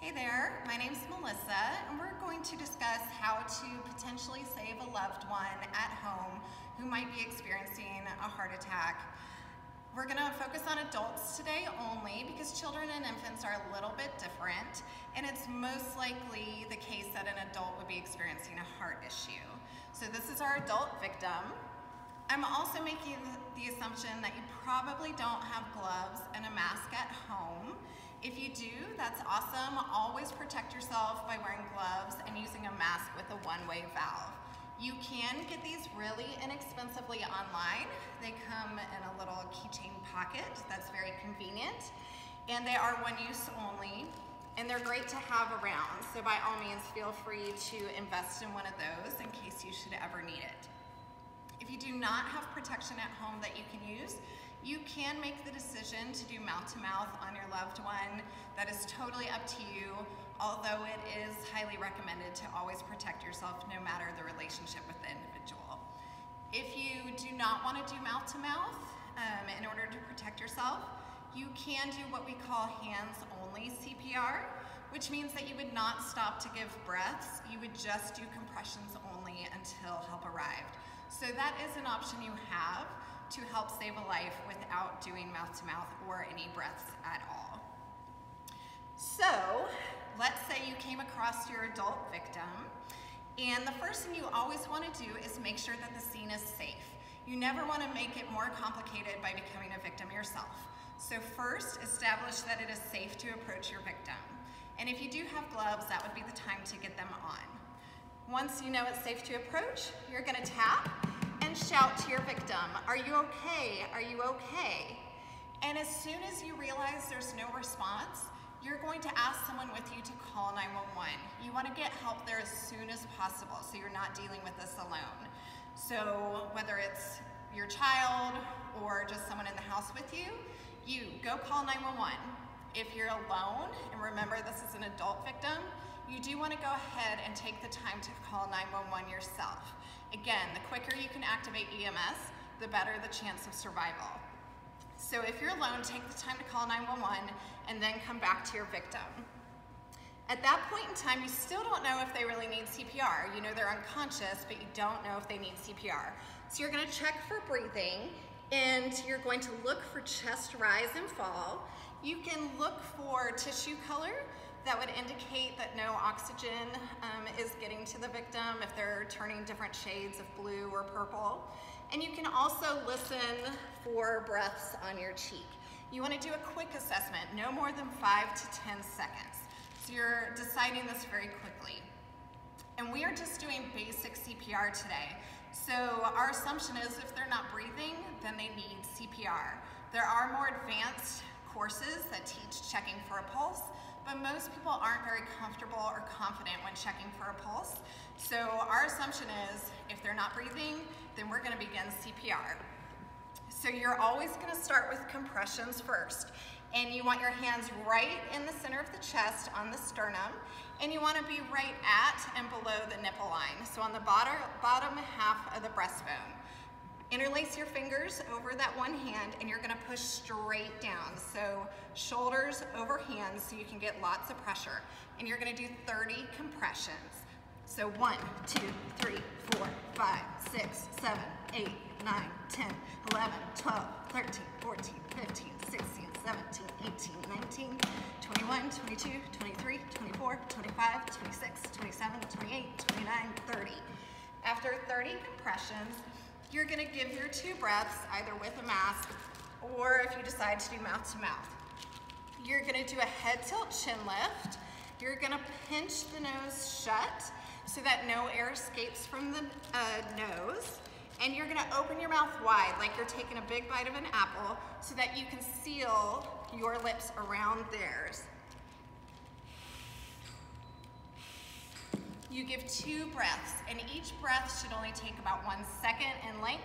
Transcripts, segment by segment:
Hey there, my name's Melissa, and we're going to discuss how to potentially save a loved one at home who might be experiencing a heart attack. We're going to focus on adults today only because children and infants are a little bit different, and it's most likely the case that an adult would be experiencing a heart issue. So this is our adult victim. I'm also making the assumption that you probably don't have gloves and a mask at home. If you do, that's awesome. Always protect yourself by wearing gloves and using a mask with a one-way valve. You can get these really inexpensively online. They come in a little keychain pocket that's very convenient, and they are one use only, and they're great to have around. So by all means, feel free to invest in one of those in case you should ever need it. If you do not have protection at home that you can use, you can make the decision to do mouth-to-mouth on your loved one. That is totally up to you, although it is highly recommended to always protect yourself no matter the relationship with the individual. If you do not want to do mouth-to-mouth in order to protect yourself, you can do what we call hands-only CPR, which means that you would not stop to give breaths. You would just do compressions only until help arrived. So that is an option you have to help save a life without doing mouth-to-mouth or any breaths at all. So let's say you came across your adult victim, and the first thing you always want to do is make sure that the scene is safe. You never want to make it more complicated by becoming a victim yourself. So first, establish that it is safe to approach your victim. And if you do have gloves, that would be the time to get them on. Once you know it's safe to approach, you're going to tap and shout to your victim, "Are you okay? Are you okay?" And as soon as you realize there's no response, you're going to ask someone with you to call 911. You want to get help there as soon as possible so you're not dealing with this alone. So whether it's your child or just someone in the house with you, you go call 911. If you're alone, and remember this is an adult victim, you do want to go ahead and take the time to call 911 yourself. Again, the quicker you can activate EMS, the better the chance of survival. So if you're alone, take the time to call 911 and then come back to your victim. At that point in time, you still don't know if they really need CPR. You know they're unconscious, but you don't know if they need CPR. So you're going to check for breathing, and you're going to look for chest rise and fall. You can look for tissue color. That would indicate that no oxygen is getting to the victim if they're turning different shades of blue or purple. And you can also listen for breaths on your cheek. You want to do a quick assessment, no more than 5 to 10 seconds. So you're deciding this very quickly. And we are just doing basic CPR today. So our assumption is if they're not breathing, then they need CPR. There are more advanced courses that teach checking for a pulse, but most people aren't very comfortable or confident when checking for a pulse. So our assumption is if they're not breathing, then we're going to begin CPR. So you're always going to start with compressions first. And you want your hands right in the center of the chest on the sternum, and you want to be right at and below the nipple line, so on the bottom half of the breastbone. Interlace your fingers over that one hand, and you're going to push straight down. So shoulders over hands so you can get lots of pressure. And you're going to do 30 compressions. So 1, 2, 3, 4, 5, 6, 7, 8, 9, 10, 11, 12, 13, 14, 15, 16, 17, 18, 19, 21, 22, 23, 24, 25, 26, 27, 28, 29, 30. After 30 compressions, you're going to give your 2 breaths either with a mask or if you decide to do mouth-to-mouth. You're going to do a head tilt chin lift. You're going to pinch the nose shut so that no air escapes from the nose. And you're going to open your mouth wide like you're taking a big bite of an apple so that you can seal your lips around theirs. You give 2 breaths, and each breath should only take about 1 second in length.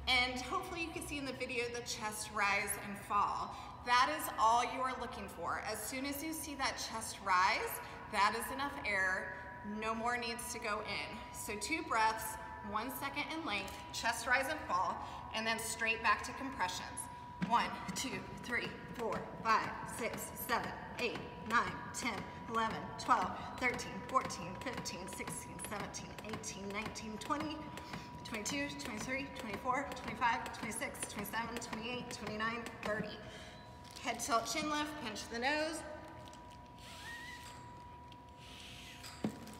And hopefully you can see in the video the chest rise and fall. That is all you are looking for. As soon as you see that chest rise, that is enough air. No more needs to go in. So 2 breaths, 1 second in length, chest rise and fall, and then straight back to compressions. 1, 2, 3, 4, 5, 6, 7, 8, 9, 10, 11, 12, 13, 14, 15, 16, 17, 18, 19, 20, 22, 23, 24, 25, 26, 27, 28, 29, 30. Head tilt, chin lift, pinch the nose,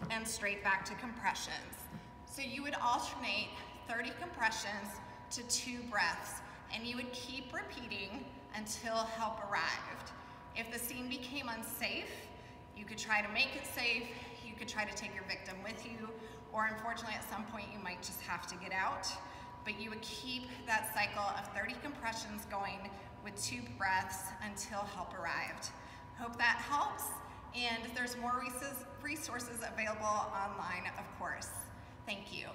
and straight back to compressions. So you would alternate 30 compressions to 2 breaths, and you would keep repeating until help arrived. If the scene became unsafe, you could try to make it safe, you could try to take your victim with you, or unfortunately at some point you might just have to get out. But you would keep that cycle of 30 compressions going with 2 breaths until help arrived. Hope that helps, and there's more resources available online, of course. Thank you.